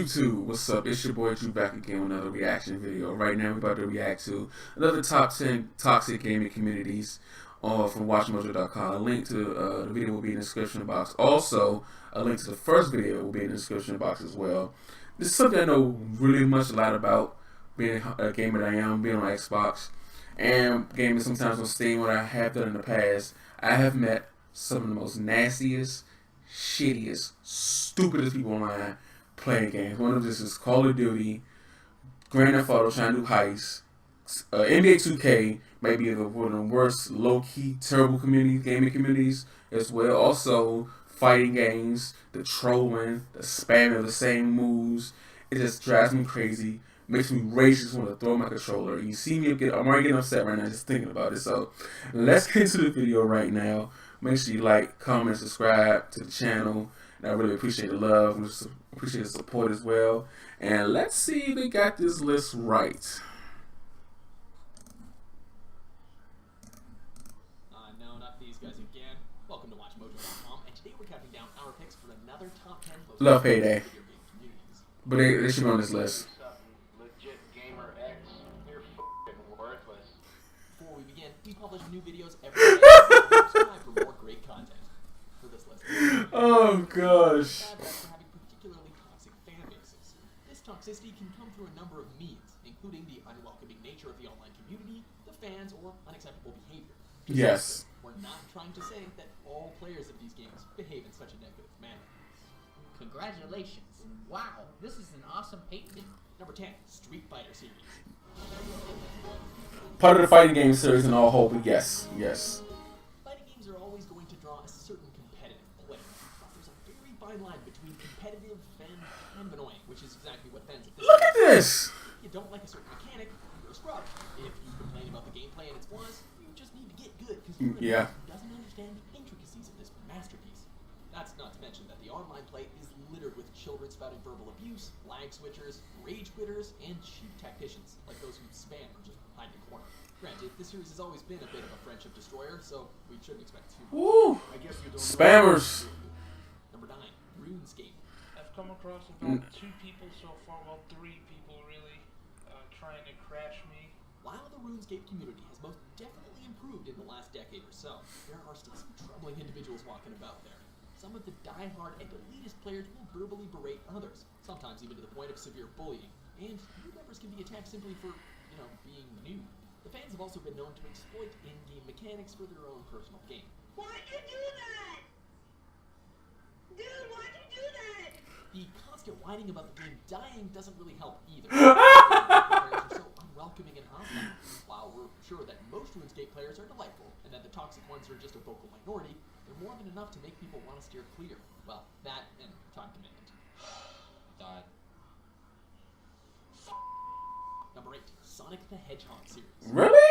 YouTube? What's up? It's your boy Drew back again with another reaction video. Right now we're about to react to another top 10 toxic gaming communities from Watchmojo.com. A link to the video will be in the description box. Also, a link to the first video will be in the description box as well. This is something I know really much a lot about, being a gamer that I am, being on Xbox, and gaming sometimes on Steam when I have done in the past. I have met some of the most nastiest, shittiest, stupidest people online playing games. One of them is Call of Duty, Grand Theft Auto trying to do heists, NBA 2K might be one of the worst low-key, terrible gaming communities as well. Also, fighting games, the trolling, the spamming of the same moves. It just drives me crazy. Makes me rage, just want to throw my controller. You see me I'm already getting upset right now just thinking about it. So let's get into the video right now. Make sure you like, comment, subscribe to the channel. And I really appreciate the love and appreciate the support as well. And let's see if they got this list right. No, not these guys again. Welcome to Watchmojo.com, and today we're counting down our picks for another top 10 most love Payday, video game communities. But they should be on this list. Legit gamer X, you're f***ing worthless. Before we begin, we publish new videos every day. Subscribe for more great content. For this list, Oh gosh. bad rep for having particularly toxic fan bases. This toxicity can come through a number of means, including the unwelcoming nature of the online community, the fans, or unacceptable behavior. Yes. We're not trying to say that all players of these games behave in such a negative manner. Congratulations. Wow, this is an awesome painting. Number 10, Street Fighter series. Part of the fighting game series and all hope, yes. Yes. Fighting games are always going to draw a certain competitive player. But there's a very fine line between competitive and kind of annoying, which is exactly what fans of this Look at this. If you don't like a certain mechanic, you're a scrub. If you complain about the gameplay and its flaws, you just need to get good because you're a Yeah. who doesn't understand the intricacies of this masterpiece. That's not to mention that the online play is littered with children spouting verbal abuse, lag switchers, rage quitters, and cheap tacticians, like those who spam or just hide in the corner. Granted, this series has always been a bit of a friendship destroyer, so we shouldn't expect too much. Woo. I guess you don't Spammers. Number 9, RuneScape. I've come across about 2 people so far, well 3 people really, trying to crash me. While the RuneScape community has most definitely improved in the last decade or so, there are still some troubling individuals walking about there. Some of the die-hard and elitist players will verbally berate others, sometimes even to the point of severe bullying, and new members can be attacked simply for, being new. The fans have also been known to exploit in-game mechanics for their own personal gain. Why'd you do that? Dude, why'd you do that? The constant whining about the game dying doesn't really help either. Players are so unwelcoming and hostile. While we're sure that most RuneScape players are delightful, and that the toxic ones are just a vocal minority, they're more than enough to make people want to steer clear. Well, that and time commitment. God. Number 8, Sonic the Hedgehog series. Really?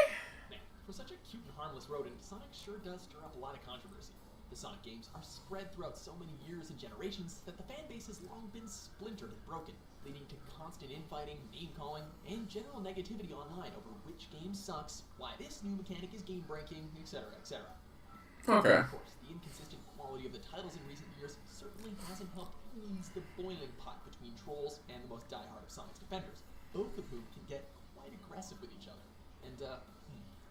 Man, for such a cute and harmless rodent, Sonic sure does stir up a lot of controversy. The Sonic games are spread throughout so many years and generations that the fan base has long been splintered and broken, leading to constant infighting, name-calling, and general negativity online over which game sucks, why this new mechanic is game-breaking, etc., etc. Okay. Of course, the inconsistent quality of the titles in recent years certainly hasn't helped ease the boiling pot between trolls and the most diehard of Sonic's defenders, both of whom can get quite aggressive with each other. And,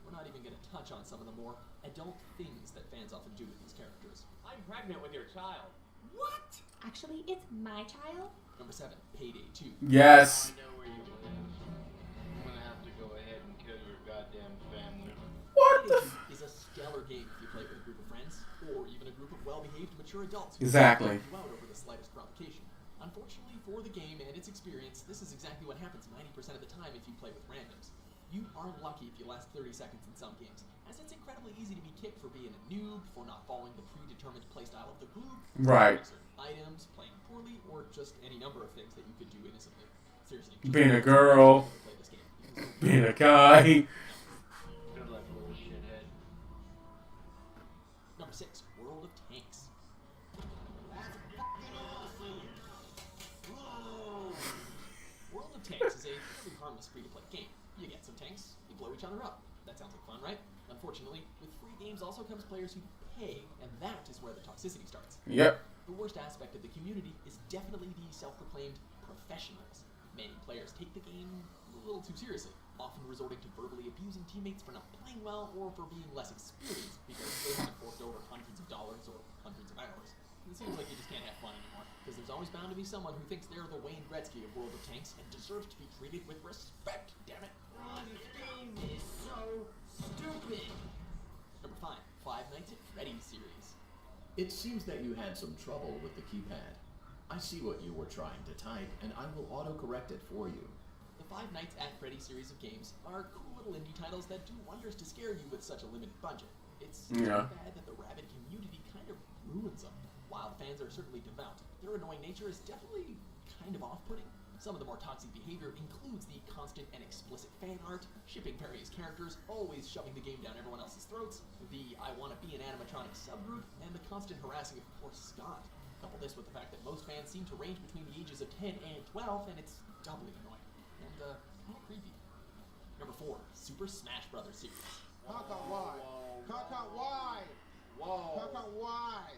we're not even going to touch on some of the more adult things that fans often do with these characters. I'm pregnant with your child. What? Actually, it's my child. Number 7, Payday 2. Yes. I know where you live. I'm gonna have to go ahead and kill your goddamn family. What the Payday 2 is a stellar game if you play with a group of friends, or even a group of well-behaved, mature adults who Exactly. help you out over the slightest provocation. Unfortunately for the game and its experience, this is exactly what happens 90% of the time if you play with randoms. You are lucky if you last 30 seconds in some games, as it's incredibly easy to be kicked for being a noob, for not following the predetermined playstyle of the group, Right. certain items, playing poorly, or just any number of things that you could do innocently. Seriously. Being a girl, play this game. being a guy. Good luck, little shithead. Number 6, World of Tanks. World of Tanks is a fairly harmless free-to-play game. You get some tanks, you blow each other up. That sounds like fun, right? Unfortunately, with free games also comes players who pay, and that is where the toxicity starts. Yep. The worst aspect of the community is definitely the self-proclaimed professionals. Many players take the game a little too seriously, often resorting to verbally abusing teammates for not playing well or for being less experienced because they haven't forked over hundreds of dollars or hundreds of hours. It seems like you just can't have fun anymore, because there's always bound to be someone who thinks they're the Wayne Gretzky of World of Tanks and deserves to be treated with respect, damn it. This game is so stupid. Number 5, Five Nights at Freddy's series. It seems that you had some trouble with the keypad. I see what you were trying to type, and I will auto-correct it for you. The Five Nights at Freddy's series of games are cool little indie titles that do wonders to scare you with such a limited budget. It's too bad that the rabid community kind of ruins them. While fans are certainly devout, their annoying nature is definitely kind of off-putting. Some of the more toxic behavior includes the constant and explicit fan art, shipping various characters, always shoving the game down everyone else's throats, the I wanna be an animatronic subgroup, and the constant harassing of poor Scott. Couple this with the fact that most fans seem to range between the ages of 10 and 12, and it's doubly annoying. And, kind of creepy. Number 4, Super Smash Bros. Series. Kaka, why? Kaka, why? Whoa. Kaka, why?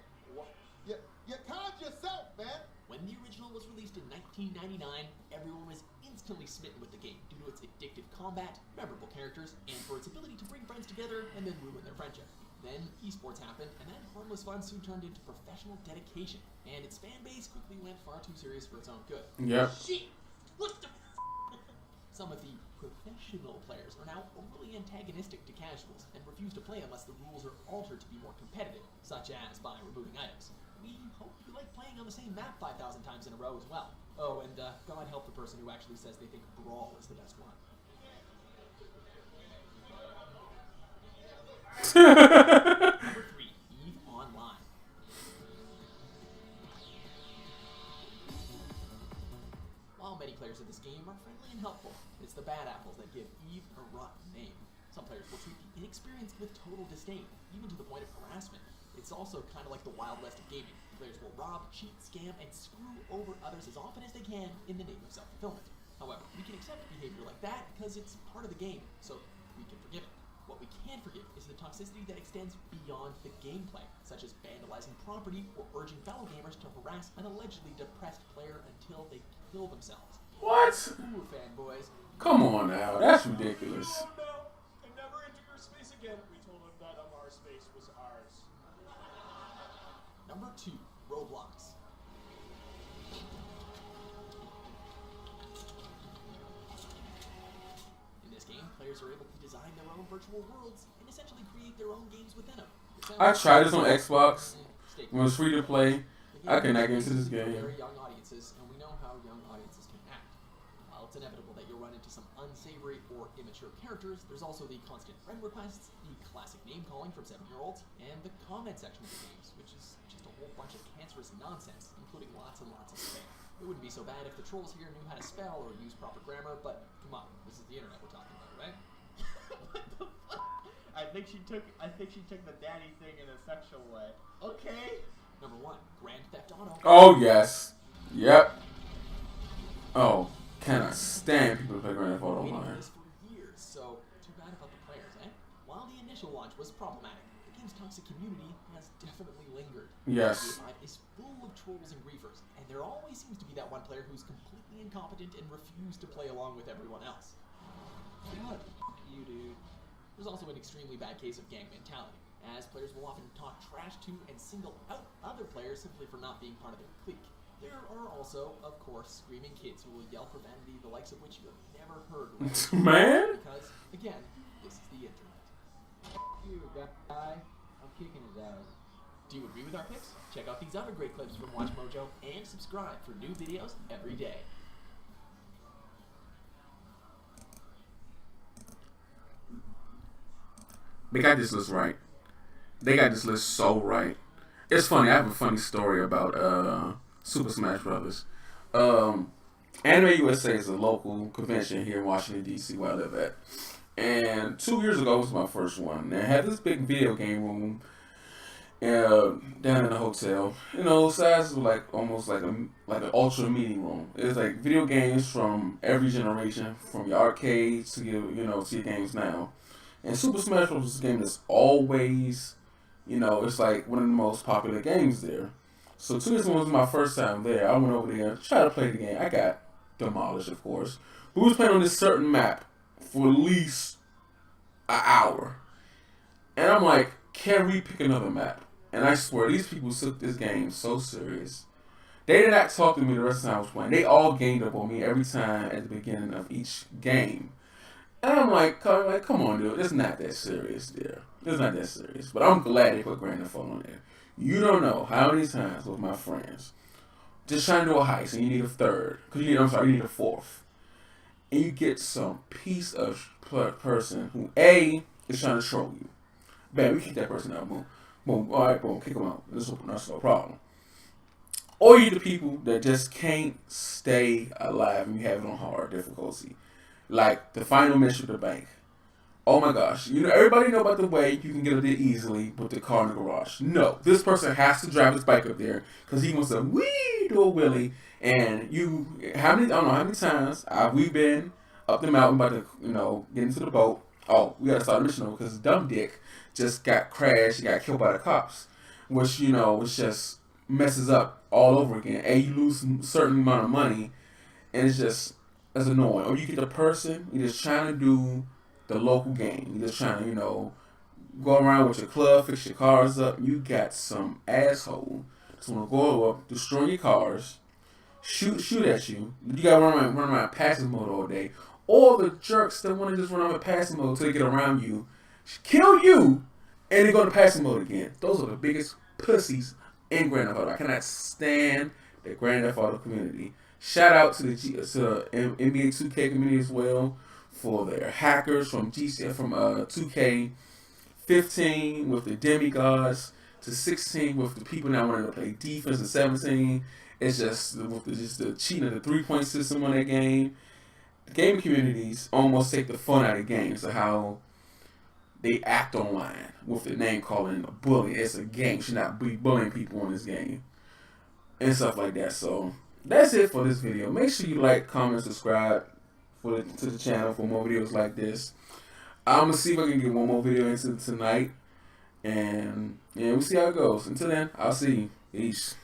You caught yourself, man. When the original was released in 1999, everyone was instantly smitten with the game due to its addictive combat, memorable characters, and for its ability to bring friends together and then ruin their friendship. Then esports happened, and that harmless fun soon turned into professional dedication, and its fan base quickly went far too serious for its own good. Yep. Shit! What the Some of the professional players are now overly antagonistic to casuals and refuse to play unless the rules are altered to be more competitive, such as by removing items. We hope you like playing on the same map 5,000 times in a row as well. Oh, and God help the person who actually says they think Brawl is the best one. Number 3, EVE Online. While many players of this game are friendly and helpful, it's the bad apples that give EVE a rotten name. Some players will treat the inexperienced with total disdain, even to the point of harassment. It's also kind of like the Wild West of gaming. Players will rob, cheat, scam, and screw over others as often as they can in the name of self-fulfillment. However, we can accept behavior like that because it's part of the game, so we can forgive it. What we can't forgive is the toxicity that extends beyond the gameplay, such as vandalizing property or urging fellow gamers to harass an allegedly depressed player until they kill themselves. What? Ooh, fanboys. Come on now, that's ridiculous. No, and never enter your space again. We told him that our space was ours. Number 2, Roblox. In this game, players are able to design their own virtual worlds and essentially create their own games within them. I tried this on Xbox. Stay When it was free to play, The I cannot get is into this for game. Very young audiences, and we know how young audiences can act. While it's inevitable that you'll run into some unsavory or immature characters, there's also the constant friend requests, the classic name calling from 7-year-olds, and the comment section of the games, which is just a whole bunch of cancerous nonsense, including lots and lots of spam. It wouldn't be so bad if the trolls here knew how to spell or use proper grammar, but come on, this is the internet we're talking about, right? What the fuck? I think she took the daddy thing in a sexual way. Okay. Number 1, Grand Theft Auto. Oh yes. Yep. Oh, cannot stand people who play Grand Theft Auto Waiting for Online. this for years, so too bad about the players, eh? While the initial launch was problematic, the game's toxic community has definitely lingered. Yes. GTA 5 is full of trolls and griefers, and there always seems to be that one player who's completely incompetent and refused to play along with everyone else. God, you dude. There's also an extremely bad case of gang mentality, as players will often talk trash to and single out other players simply for not being part of their clique. There are also, of course, screaming kids who will yell profanity the likes of which you have never heard before. Man. Because, again, this is the internet. You guy, I'm kicking his ass. Do you agree with our picks? Check out these other great clips from Watchmojo and subscribe for new videos every day. They got this list right. They got this list so right. It's funny. I have a funny story about Super Smash Brothers. Anime USA is a local convention here in Washington D.C. where I live at. And 2 years ago was my first one. They had this big video game room down in the hotel. You know, size was like almost like an ultra meeting room. It was like video games from every generation, from your arcades to your to your games now. And Super Smash Bros. is a game that's always, it's like one of the most popular games there. So 2 was my first time there. I went over there, tried to play the game. I got demolished, of course. We was playing on this certain map for at least an hour. And I'm like, can we pick another map? And I swear, these people took this game so serious. They did not talk to me the rest of the time I was playing. They all gained up on me every time at the beginning of each game. And I'm like, come on, dude. It's not that serious, dear. It's not that serious. But I'm glad they put Grand Theft Auto on there. You don't know how many times with my friends, just trying to do a heist and you need a third. You need a fourth. And you get some piece of person who, A, is trying to troll you. Bam, we kick that person out. Boom. Boom. All right, boom. Kick them out. That's no problem. Or you the people that just can't stay alive and you have it on hard difficulty. Like the final mission with the bank. Oh my gosh. Everybody know about the way you can get up there easily with the car in the garage. No. This person has to drive his bike up there because he wants to do a wheelie. And I don't know how many times we've been up the mountain about to, get into the boat. Oh, we gotta start the mission over because dumb dick just got crashed, he got killed by the cops. Which, which just messes up all over again. And you lose a certain amount of money and it's annoying. Or you get the person, you're just trying to do the local game. You're just trying to, go around with your club, fix your cars up. You got some asshole that's gonna go up, destroy your cars, shoot at you. You gotta run around passive mode all day. Or the jerks that want to just run around passive mode till they get around you, kill you, and they go to passive mode again. Those are the biggest pussies in Grand Theft Auto. I cannot stand the Grand Theft Auto community. Shout out to the NBA 2K community as well for their hackers from 2K15 with the demigods to 16 with the people that wanted to play defense and 17. It's just the cheating of the 3-point system on that game. The gaming communities almost take the fun out of games of how they act online with the name calling a bully. It's a game. You should not be bullying people in this game and stuff like that. So that's it for this video. Make sure you like, comment, subscribe to the channel for more videos like this. I'm gonna see if I can get one more video into tonight, and we'll see how it goes. Until then, I'll see you. Peace.